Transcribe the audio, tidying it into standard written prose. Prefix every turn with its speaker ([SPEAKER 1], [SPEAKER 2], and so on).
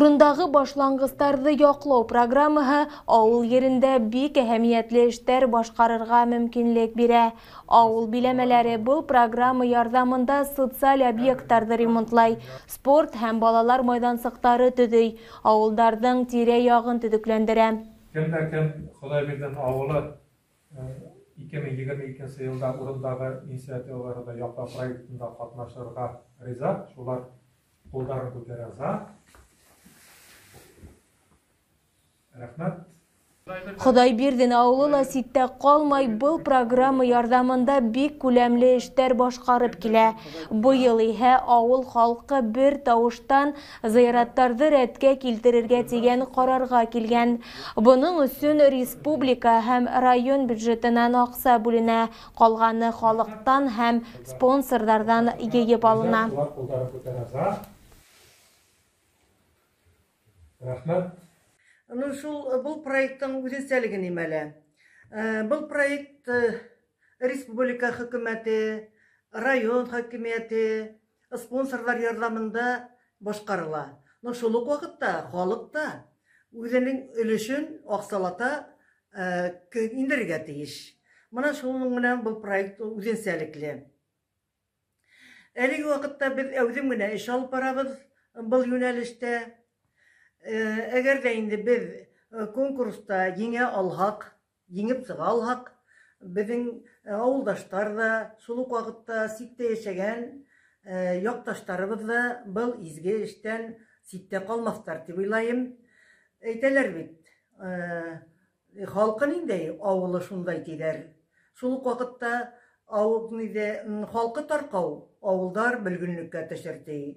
[SPEAKER 1] Урындагы башлангыстарды яклау программаһы авыл yerinde бик әһәмиятле эшләр башкарырга мөмкинлек бирә. Авыл биләмәләре бу программа ярдәмендә социаль объектларны ремонтлай, спорт һәм балалар майдансыклары төзей, авылларның тирә-ягын төзекләндерә.
[SPEAKER 2] Кем Худайбердин авылы 2022 елда урындагы инициативаларда яклау проектында катнашырга риза, шулар кулдарын күтәрә. Рәхмәт.
[SPEAKER 1] Худайбердин авылы ла ситтә калмай, был программа ярдәмендә бик күләмле эшләр башкарып килә. Быел иһә авыл халкы бер тавыштан зыяраттарды рәткә килтерергә дигән карарга килгән. Буның өчен республика һәм район бюджетыннан акча бүленә, калганы халыктан һәм спонсорлардан йыеп алына.
[SPEAKER 2] Рәхмәт.
[SPEAKER 3] Бұл проекттың үзенчәлеге нимәле? Бұл проект республика хөкүмәте, район хакимияте, спонсорлар ярдәмендә башкарыла. Шул ук вакытта халык та үзенең өлешен аксалата индерергә тиеш. Менә шуның белән бұл проект үзенчәлекле. Әлеге вакытта без әүзем генә эш алып барабыз бұл юнәлештә. Әгәр дә инде без конкурста еңә алһак, еңеп чыга алһак, безнең авылдашлар да, шул ук вакытта ситтә яшәгән якташларыбыз да был изге эштән ситтә калмаслар дип уйлыйм. Әйтәләр бит, халкы нинди авылы шундай диләр. Шул ук вакытта халкы таркау, авылдар белгенлеккә төшер ди.